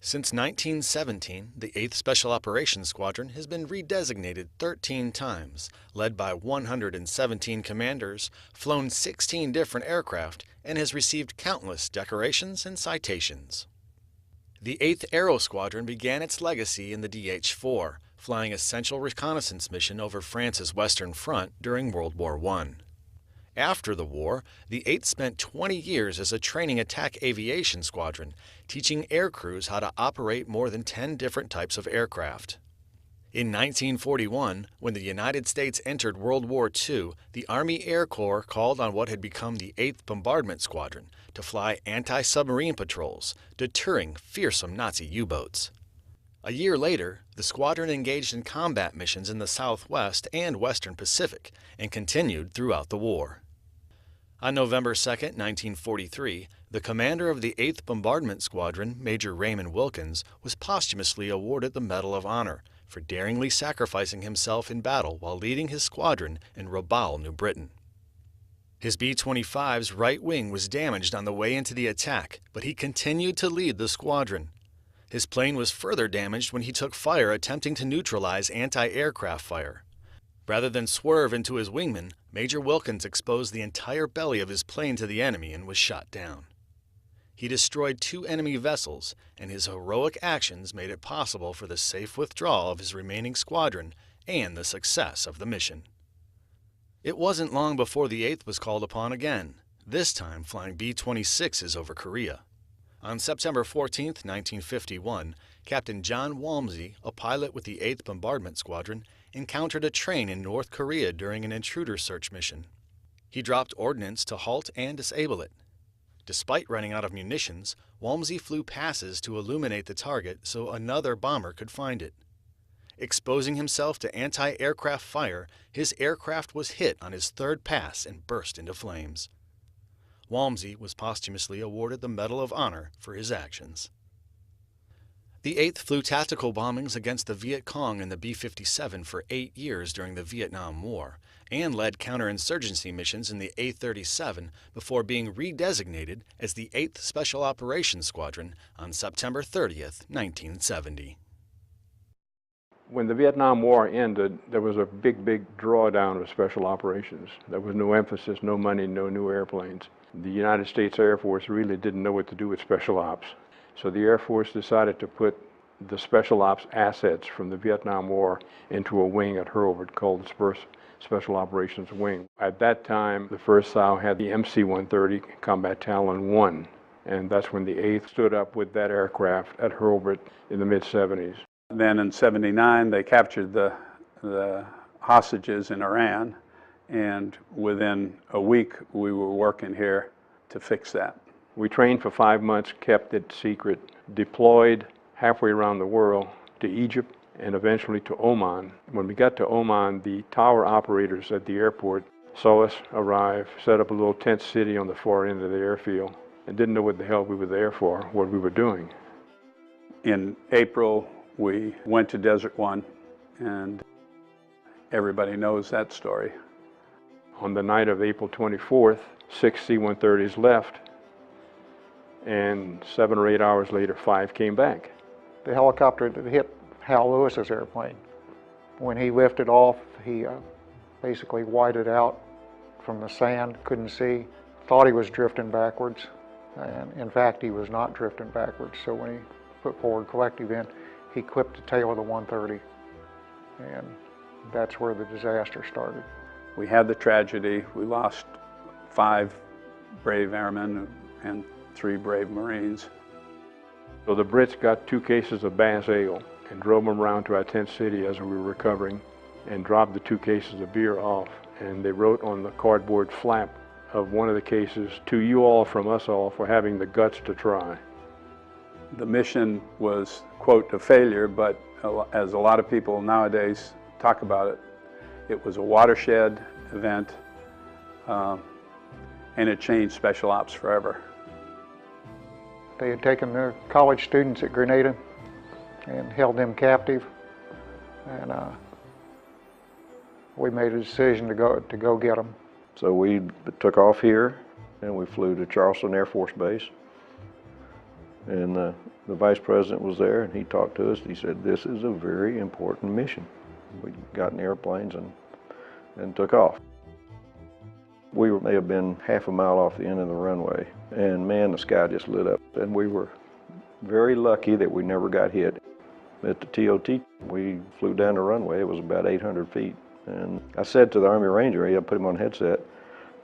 Since 1917, the 8th Special Operations Squadron has been redesignated 13 times, led by 117 commanders, flown 16 different aircraft, and has received countless decorations and citations. The 8th Aero Squadron began its legacy in the DH-4, flying essential reconnaissance mission over France's Western Front during World War I. After the war, the 8th spent 20 years as a training attack aviation squadron, teaching air crews how to operate more than 10 different types of aircraft. In 1941, when the United States entered World War II, the Army Air Corps called on what had become the 8th Bombardment Squadron to fly anti-submarine patrols, deterring fearsome Nazi U-boats. A year later, the squadron engaged in combat missions in the Southwest and Western Pacific and continued throughout the war. On November 2, 1943, the commander of the 8th Bombardment Squadron, Major Raymond Wilkins, was posthumously awarded the Medal of Honor for daringly sacrificing himself in battle while leading his squadron in Rabaul, New Britain. His B-25's right wing was damaged on the way into the attack, but he continued to lead the squadron. His plane was further damaged when he took fire attempting to neutralize anti-aircraft fire. Rather than swerve into his wingman, Major Wilkins exposed the entire belly of his plane to the enemy and was shot down. He destroyed 2 enemy vessels, and his heroic actions made it possible for the safe withdrawal of his remaining squadron and the success of the mission. It wasn't long before the 8th was called upon again, this time flying B-26s over Korea. On September 14, 1951, Captain John Walmsley, a pilot with the 8th Bombardment Squadron, encountered a train in North Korea during an intruder search mission. He dropped ordnance to halt and disable it. Despite running out of munitions, Walmsley flew passes to illuminate the target so another bomber could find it. Exposing himself to anti-aircraft fire, his aircraft was hit on his 3rd pass and burst into flames. Walmsley was posthumously awarded the Medal of Honor for his actions. The 8th flew tactical bombings against the Viet Cong and the B-57 for 8 years during the Vietnam War, and led counterinsurgency missions in the A-37 before being redesignated as the 8th Special Operations Squadron on September 30, 1970. When the Vietnam War ended, there was a big drawdown of special operations. There was no emphasis, no money, no new airplanes. The United States Air Force really didn't know what to do with special ops. So the Air Force decided to put the special ops assets from the Vietnam War into a wing at Hurlburt called the Special Operations Wing. At that time, the 1st SOW had the MC-130 Combat Talon 1, and that's when the 8th stood up with that aircraft at Hurlburt in the mid-70s. Then in '79, they captured the hostages in Iran, and within a week, we were working here to fix that. We trained for 5 months, kept it secret, deployed halfway around the world to Egypt and eventually to Oman. When we got to Oman, the tower operators at the airport saw us arrive, set up a little tent city on the far end of the airfield, and didn't know what the hell we were there for, what we were doing. In April, we went to Desert One, and everybody knows that story. On the night of April 24th, 6 C-130s left, and 7 or 8 hours later, 5 came back. The helicopter that hit Hal Lewis's airplane, when he lifted off, he basically whited out from the sand, couldn't see, thought he was drifting backwards, and in fact he was not drifting backwards. So when he put forward collective in, he clipped the tail of the 130, and that's where the disaster started. We had the tragedy. We lost 5 brave airmen and 3 brave Marines. So the Brits got 2 cases of Bass Ale and drove them around to our tent city as we were recovering and dropped the 2 cases of beer off. And they wrote on the cardboard flap of one of the cases, "To you all from us all for having the guts to try." The mission was, quote, a failure, but as a lot of people nowadays talk about it, it was a watershed event, and it changed Special Ops forever. They had taken their college students at Grenada and held them captive, and we made a decision to go get them. So we took off here and we flew to Charleston Air Force Base. And the vice president was there, and he talked to us. He said, "This is a very important mission." We got in airplanes and took off. We may have been half a mile off the end of the runway, and man, the sky just lit up. And we were very lucky that we never got hit. At the TOT, we flew down the runway. It was about 800 feet. And I said to the Army Ranger, I put him on headset,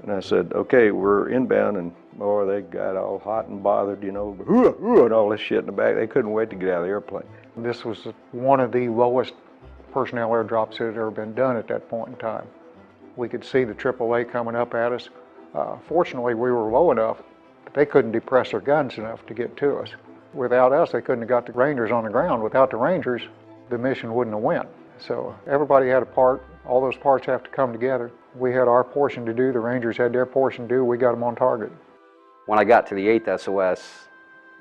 and I said, "Okay, we're inbound," and boy, they got all hot and bothered, you know, and all this shit in the back. They couldn't wait to get out of the airplane. This was one of the lowest personnel airdrops that had ever been done at that point in time. We could see the AAA coming up at us. Fortunately, we were low enough that they couldn't depress their guns enough to get to us. Without us, they couldn't have got the Rangers on the ground. Without the Rangers, the mission wouldn't have went. So everybody had a part. All those parts have to come together. We had our portion to do. The Rangers had their portion to do. We got them on target. When I got to the 8th SOS,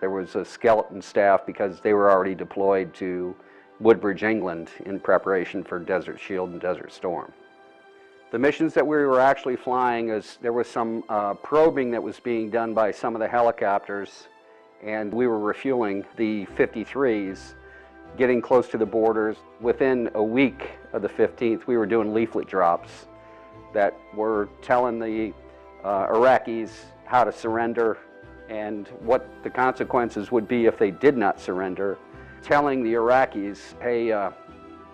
there was a skeleton staff because they were already deployed to Woodbridge, England in preparation for Desert Shield and Desert Storm. The missions that we were actually flying, there was some probing that was being done by some of the helicopters, and we were refueling the 53s, getting close to the borders. Within a week of the 15th, we were doing leaflet drops that were telling the Iraqis how to surrender and what the consequences would be if they did not surrender, telling the Iraqis, hey,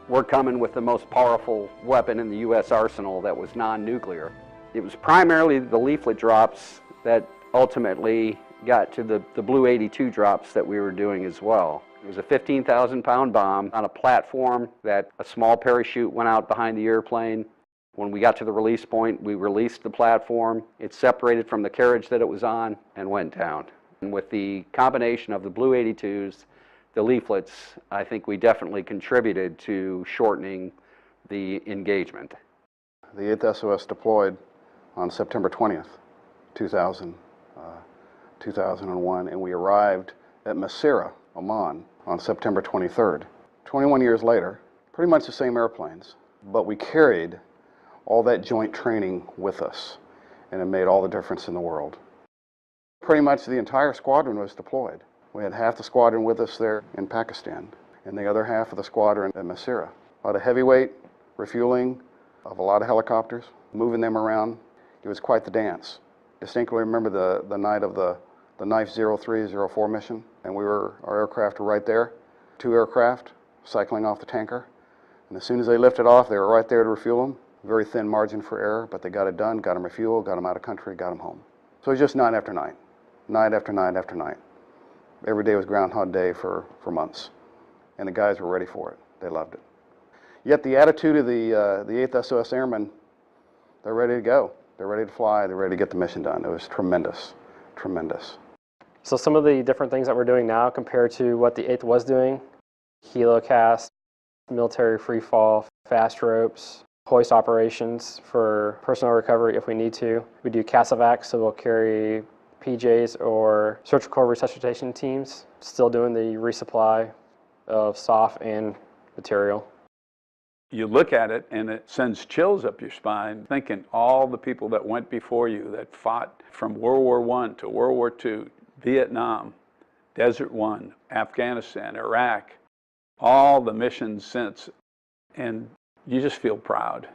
we're coming with the most powerful weapon in the U.S. arsenal that was non-nuclear. It was primarily the leaflet drops that ultimately got to the Blue 82 drops that we were doing as well. It was a 15,000-pound bomb on a platform that a small parachute went out behind the airplane. When we got to the release point, we released the platform. It separated from the carriage that it was on and went down. And with the combination of the Blue 82s, the leaflets, I think we definitely contributed to shortening the engagement. The 8th SOS deployed on September 20th, 2001, and we arrived at Masira, Oman, on September 23rd. 21 years later, pretty much the same airplanes, but we carried all that joint training with us, and it made all the difference in the world. Pretty much the entire squadron was deployed. We had half the squadron with us there in Pakistan, and the other half of the squadron at Masira. A lot of heavyweight refueling of a lot of helicopters, moving them around. It was quite the dance. Distinctly remember the night of the Knife 03-04 mission, and our aircraft were right there. 2 aircraft cycling off the tanker, and as soon as they lifted off, they were right there to refuel them. Very thin margin for error, but they got it done, got them refueled, got them out of country, got them home. So it was just night after night, night after night after night. Every day was Groundhog Day for months, and the guys were ready for it. They loved it. Yet the attitude of the 8th SOS Airmen, they're ready to go. They're ready to fly. They're ready to get the mission done. It was tremendous, tremendous. So some of the different things that we're doing now compared to what the 8th was doing, helocast, military free fall, fast ropes, hoist operations for personnel recovery if we need to. We do CASEVAC, so we'll carry PJs or surgical resuscitation teams, still doing the resupply of SOF and material. You look at it and it sends chills up your spine, thinking all the people that went before you that fought from World War I to World War II, Vietnam, Desert One, Afghanistan, Iraq, all the missions since, and you just feel proud.